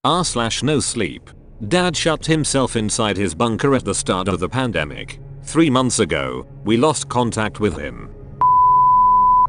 r/NoSleep. Dad shut himself inside his bunker at the start of the pandemic. 3 months ago, we lost contact with him.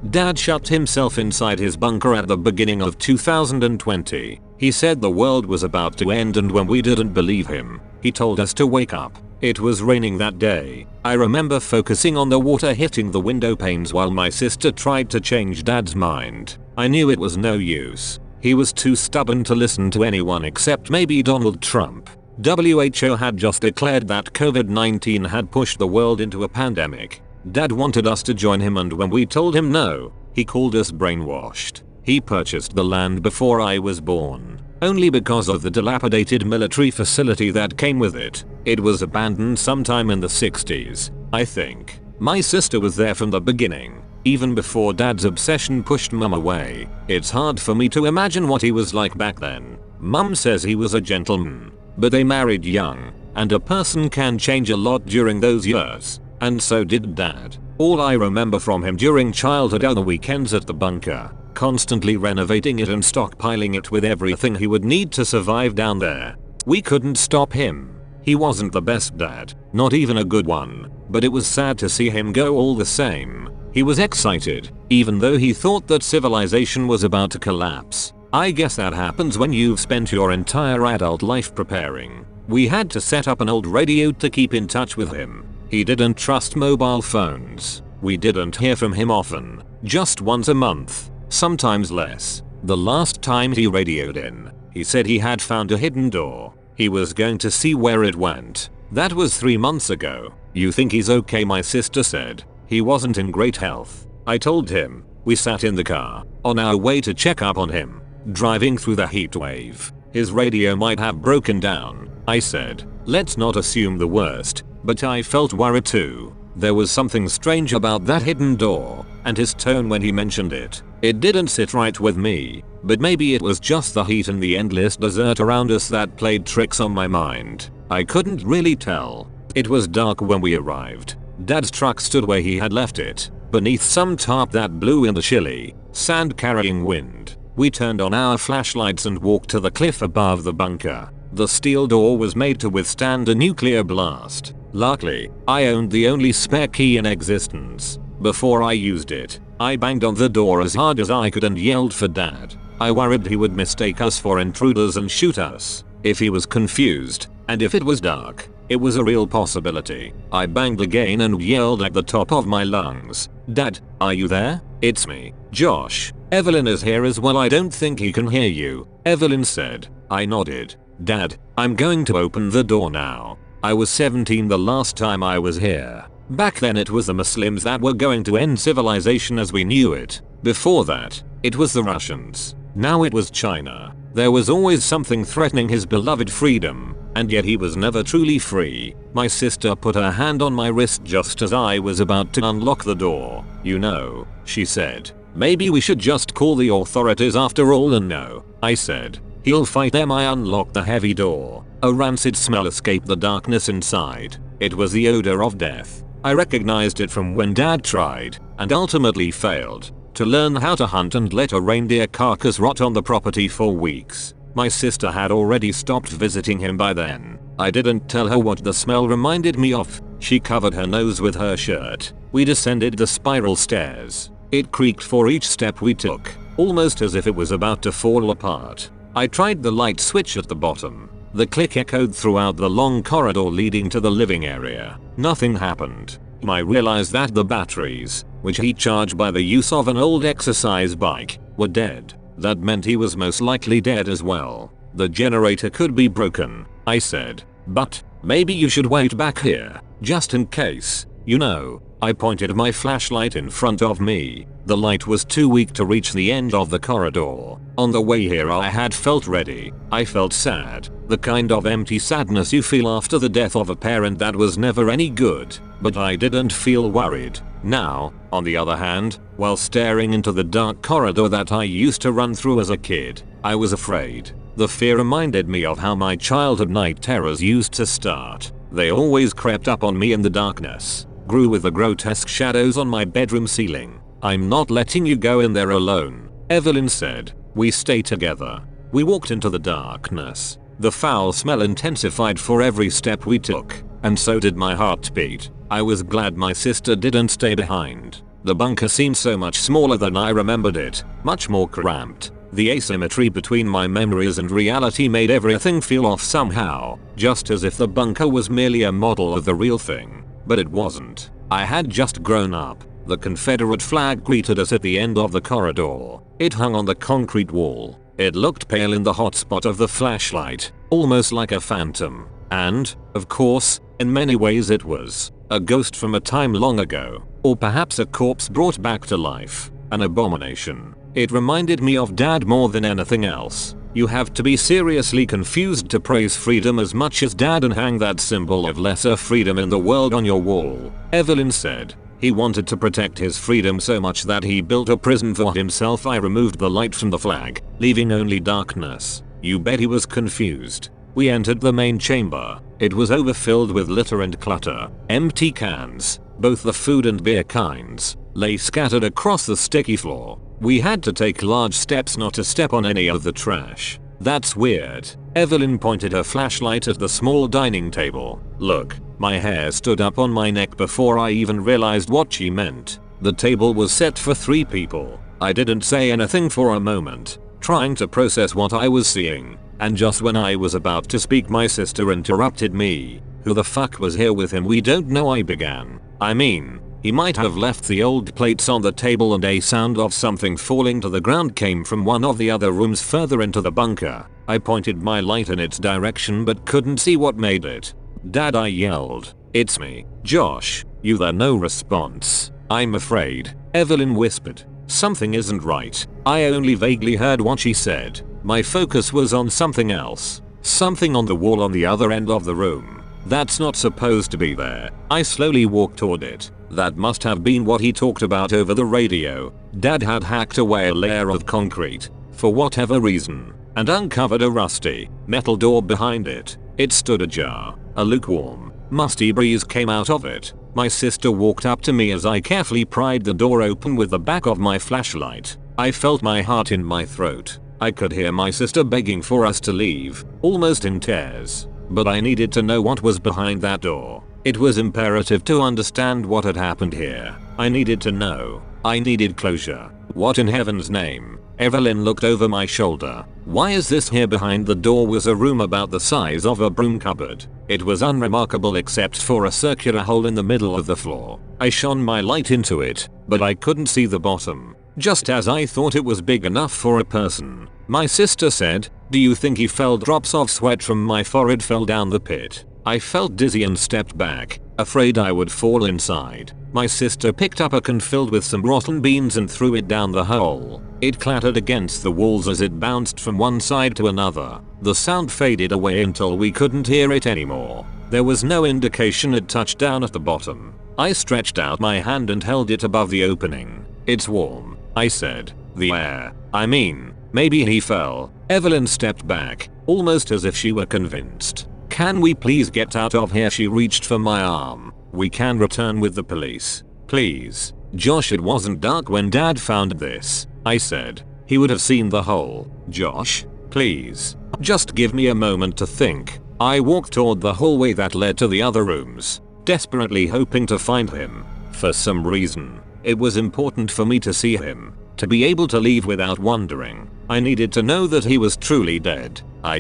Dad shut himself inside his bunker at the beginning of 2020. He said the world was about to end, and when we didn't believe him, he told us to wake up. It was raining that day. I remember focusing on the water hitting the window panes while my sister tried to change Dad's mind. I knew it was no use. He was too stubborn to listen to anyone except maybe Donald Trump. WHO had just declared that COVID-19 had pushed the world into a pandemic. Dad wanted us to join him, and when we told him no, he called us brainwashed. He purchased the land before I was born, only because of the dilapidated military facility that came with it. It was abandoned sometime in the 60s, I think. My sister was there from the beginning, even before Dad's obsession pushed Mum away. It's hard for me to imagine what he was like back then. Mum says he was a gentleman, but they married young, and a person can change a lot during those years. And so did Dad. All I remember from him during childhood are the weekends at the bunker, constantly renovating it and stockpiling it with everything he would need to survive down there. We couldn't stop him. He wasn't the best dad, not even a good one, but it was sad to see him go all the same. He was excited, even though he thought that civilization was about to collapse. I guess that happens when you've spent your entire adult life preparing. We had to set up an old radio to keep in touch with him. He didn't trust mobile phones. We didn't hear from him often, just once a month, sometimes less. The last time he radioed in, he said he had found a hidden door. He was going to see where it went. That was 3 months ago. You think he's okay? My sister said. He wasn't in great health. I told him. We sat in the car, on our way to check up on him, driving through the heat wave. His radio might have broken down. I said, let's not assume the worst. But I felt worried too. There was something strange about that hidden door, and his tone when he mentioned it. It didn't sit right with me, but maybe it was just the heat and the endless desert around us that played tricks on my mind. I couldn't really tell. It was dark when we arrived. Dad's truck stood where he had left it, beneath some tarp that blew in the chilly, sand-carrying wind. We turned on our flashlights and walked to the cliff above the bunker. The steel door was made to withstand a nuclear blast. Luckily, I owned the only spare key in existence. Before I used it, I banged on the door as hard as I could and yelled for Dad. I worried he would mistake us for intruders and shoot us if he was confused, and if it was dark, it was a real possibility. I banged again and yelled at the top of my lungs, Dad, are you there? It's me, Josh. Evelyn is here as well. I don't think he can hear you, Evelyn said. I nodded. Dad, I'm going to open the door now. I was 17 the last time I was here. Back then it was the Muslims that were going to end civilization as we knew it. Before that, it was the Russians. Now it was China. There was always something threatening his beloved freedom, and yet he was never truly free. My sister put her hand on my wrist just as I was about to unlock the door. You know, she said, maybe we should just call the authorities after all. And no, I said. He'll fight them. I unlocked the heavy door. A rancid smell escaped the darkness inside. It was the odor of death. I recognized it from when Dad tried, and ultimately failed, to learn how to hunt and let a reindeer carcass rot on the property for weeks. My sister had already stopped visiting him by then. I didn't tell her what the smell reminded me of. She covered her nose with her shirt. We descended the spiral stairs. It creaked for each step we took, almost as if it was about to fall apart. I tried the light switch at the bottom. The click echoed throughout the long corridor leading to the living area. Nothing happened. I realized that the batteries, which he charged by the use of an old exercise bike, were dead. That meant he was most likely dead as well. The generator could be broken, I said. But maybe you should wait back here, just in case. You know, I pointed my flashlight in front of me. The light was too weak to reach the end of the corridor. On the way here I had felt ready. I felt sad. The kind of empty sadness you feel after the death of a parent that was never any good. But I didn't feel worried. Now, on the other hand, while staring into the dark corridor that I used to run through as a kid, I was afraid. The fear reminded me of how my childhood night terrors used to start. They always crept up on me in the darkness, grew with the grotesque shadows on my bedroom ceiling. I'm not letting you go in there alone, Evelyn said. We stay together. We walked into the darkness. The foul smell intensified for every step we took, and so did my heartbeat. I was glad my sister didn't stay behind. The bunker seemed so much smaller than I remembered it, much more cramped. The asymmetry between my memories and reality made everything feel off somehow, just as if the bunker was merely a model of the real thing. But it wasn't. I had just grown up. The Confederate flag greeted us at the end of the corridor. It hung on the concrete wall. It looked pale in the hot spot of the flashlight, almost like a phantom. And, of course, in many ways it was a ghost from a time long ago, or perhaps a corpse brought back to life, an abomination. It reminded me of Dad more than anything else. You have to be seriously confused to praise freedom as much as Dad and hang that symbol of lesser freedom in the world on your wall, Evelyn said. He wanted to protect his freedom so much that he built a prison for himself. I removed the light from the flag, leaving only darkness. You bet he was confused. We entered the main chamber. It was overfilled with litter and clutter. Empty cans, both the food and beer kinds, lay scattered across the sticky floor. We had to take large steps not to step on any of the trash. That's weird. Evelyn pointed her flashlight at the small dining table. Look, my hair stood up on my neck before I even realized what she meant. The table was set for 3 people. I didn't say anything for a moment, trying to process what I was seeing. And just when I was about to speak, my sister interrupted me. Who the fuck was here with him? We don't know, I began. I mean, he might have left the old plates on the table and a sound of something falling to the ground came from one of the other rooms further into the bunker. I pointed my light in its direction but couldn't see what made it. Dad, I yelled. It's me, Josh. You there? No response. I'm afraid, Evelyn whispered. Something isn't right. I only vaguely heard what she said. My focus was on something else. Something on the wall on the other end of the room. That's not supposed to be there. I slowly walked toward it. That must have been what he talked about over the radio. Dad had hacked away a layer of concrete, for whatever reason, and uncovered a rusty metal door behind it. It stood ajar. A lukewarm, musty breeze came out of it. My sister walked up to me as I carefully pried the door open with the back of my flashlight. I felt my heart in my throat. I could hear my sister begging for us to leave, almost in tears. But I needed to know what was behind that door. It was imperative to understand what had happened here. I needed to know. I needed closure. What in heaven's name? Evelyn looked over my shoulder. Why is this here? Behind the door was a room about the size of a broom cupboard. It was unremarkable except for a circular hole in the middle of the floor. I shone my light into it, but I couldn't see the bottom. Just as I thought it was big enough for a person. My sister said, "Do you think he felt?" Drops of sweat from my forehead fell down the pit. I felt dizzy and stepped back, afraid I would fall inside. My sister picked up a can filled with some rotten beans and threw it down the hole. It clattered against the walls as it bounced from one side to another. The sound faded away until we couldn't hear it anymore. There was no indication it touched down at the bottom. I stretched out my hand and held it above the opening. "It's warm," I said. "The air. I mean, maybe he fell." Evelyn stepped back, almost as if she were convinced. "Can we please get out of here?" She reached for my arm. "We can return with the police. Please." "Josh, it wasn't dark when Dad found this," I said. "He would have seen the hole." "Josh, please. Just give me a moment to think." I walked toward the hallway that led to the other rooms, desperately hoping to find him. For some reason, it was important for me to see him, to be able to leave without wondering. I needed to know that he was truly dead. I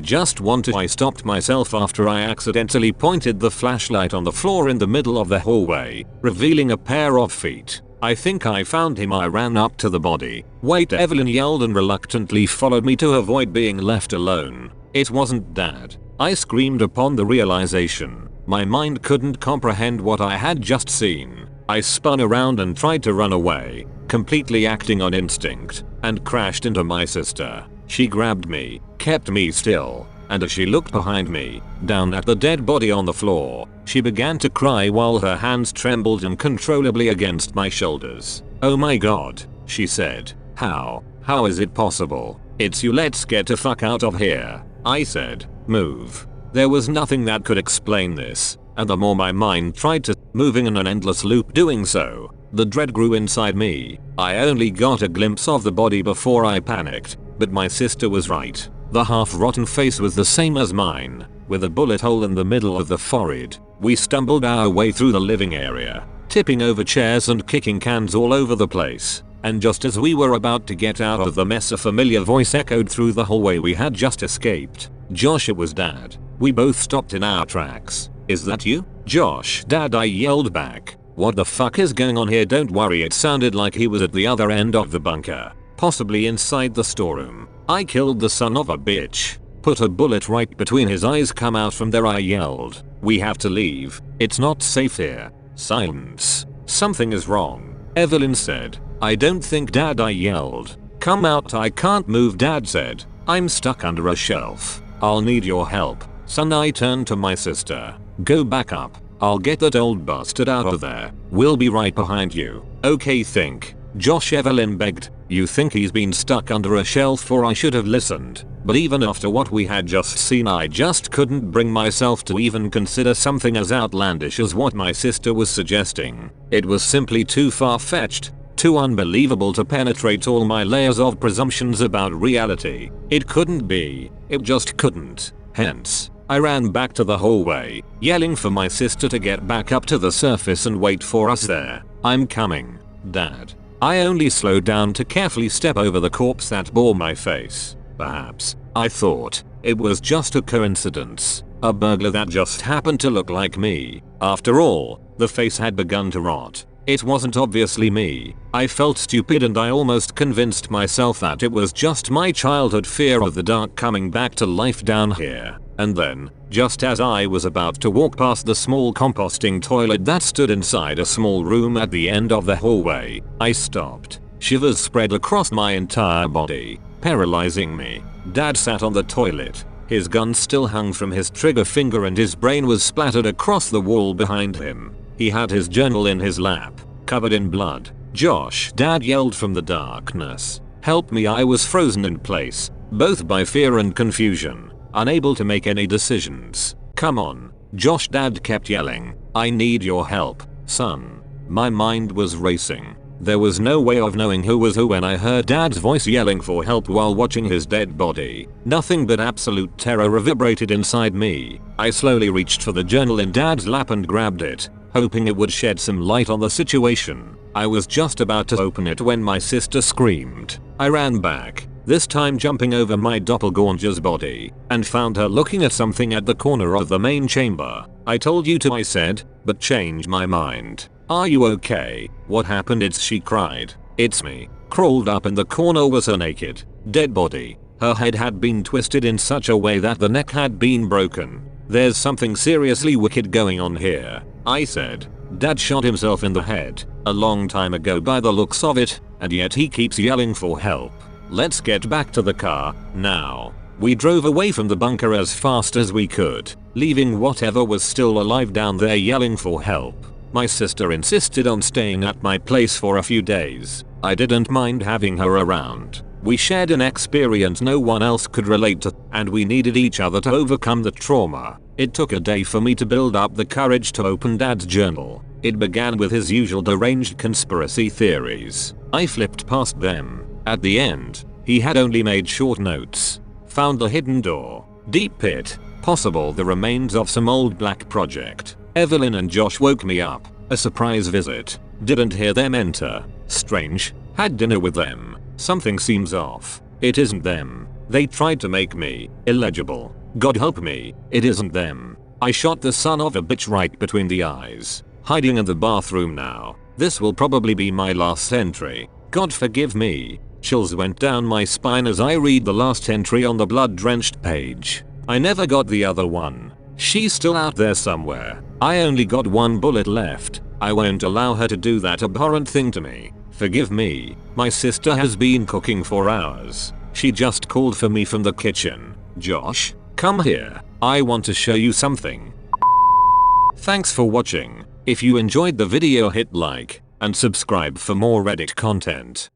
stopped myself after I accidentally pointed the flashlight on the floor in the middle of the hallway, revealing a pair of feet. "I think I found him." I ran up to the body. "Wait!" Evelyn yelled and reluctantly followed me to avoid being left alone. It wasn't Dad. I screamed upon the realization. My mind couldn't comprehend what I had just seen. I spun around and tried to run away, completely acting on instinct, and crashed into my sister. She grabbed me, kept me still, and as she looked behind me, down at the dead body on the floor, she began to cry while her hands trembled uncontrollably against my shoulders. "Oh my God," she said. How is it possible? It's you. Let's get the fuck out of here." I said. "Move." There was nothing that could explain this, and the more my mind tried to, moving in an endless loop doing so, the dread grew inside me. I only got a glimpse of the body before I panicked, but my sister was right. The half-rotten face was the same as mine, with a bullet hole in the middle of the forehead. We stumbled our way through the living area, tipping over chairs and kicking cans all over the place. And just as we were about to get out of the mess, a familiar voice echoed through the hallway we had just escaped. Josh, it was Dad. We both stopped in our tracks. Is that you? Josh, Dad, I yelled back. What the fuck is going on here? Don't worry, it sounded like he was at the other end of the bunker, possibly inside the storeroom. I killed the son of a bitch. Put a bullet right between his eyes. Come out from there, I yelled. We have to leave. It's not safe here. Silence. Something is wrong, Evelyn said. I don't think, Dad, I yelled. Come out. I can't move, Dad said. I'm stuck under a shelf. I'll need your help, son. I turned to my sister. Go back up. I'll get that old bastard out of there. We'll be right behind you. Okay, think. Josh, Evelyn begged. You think he's been stuck under a shelf? Or I should have listened. But even after what we had just seen, I just couldn't bring myself to even consider something as outlandish as what my sister was suggesting. It was simply too far-fetched, too unbelievable to penetrate all my layers of presumptions about reality. It couldn't be. It just couldn't. Hence, I ran back to the hallway, yelling for my sister to get back up to the surface and wait for us there. I'm coming, Dad. I only slowed down to carefully step over the corpse that bore my face. Perhaps, I thought, it was just a coincidence. A burglar that just happened to look like me. After all, the face had begun to rot. It wasn't obviously me. I felt stupid, and I almost convinced myself that it was just my childhood fear of the dark coming back to life down here. And then, just as I was about to walk past the small composting toilet that stood inside a small room at the end of the hallway, I stopped. Shivers spread across my entire body, paralyzing me. Dad sat on the toilet. His gun still hung from his trigger finger and his brain was splattered across the wall behind him. He had his journal in his lap, covered in blood. Josh, Dad yelled from the darkness. Help me. I was frozen in place, both by fear and confusion, unable to make any decisions. Come on, Josh, Dad kept yelling. I need your help, son. My mind was racing. There was no way of knowing who was who when I heard Dad's voice yelling for help while watching his dead body. Nothing but absolute terror reverberated inside me. I slowly reached for the journal in Dad's lap and grabbed it, hoping it would shed some light on the situation. I was just about to open it when my sister screamed. I ran back, this time jumping over my doppelganger's body, and found her looking at something at the corner of the main chamber. I told you to, I said, but changed my mind. Are you okay? What happened? She cried. It's me. Crawled up in the corner was her naked, dead body. Her head had been twisted in such a way that the neck had been broken. There's something seriously wicked going on here, I said. Dad shot himself in the head a long time ago by the looks of it, and yet he keeps yelling for help. Let's get back to the car, now. We drove away from the bunker as fast as we could, leaving whatever was still alive down there yelling for help. My sister insisted on staying at my place for a few days. I didn't mind having her around. We shared an experience no one else could relate to, and we needed each other to overcome the trauma. It took a day for me to build up the courage to open Dad's journal. It began with his usual deranged conspiracy theories. I flipped past them. At the end, he had only made short notes. Found a hidden door. Deep pit. Possible the remains of some old black project. Evelyn and Josh woke me up. A surprise visit. Didn't hear them enter. Strange. Had dinner with them. Something seems off. It isn't them. They tried to make me illegible. God help me, it isn't them. I shot the son of a bitch right between the eyes. Hiding in the bathroom now. This will probably be my last entry. God forgive me. Chills went down my spine as I read the last entry on the blood-drenched page. I never got the other one. She's still out there somewhere. I only got one bullet left. I won't allow her to do that abhorrent thing to me. Forgive me. My sister has been cooking for hours. She just called for me from the kitchen. Josh, come here. I want to show you something. Thanks for watching. If you enjoyed the video, hit like and subscribe for more Reddit content.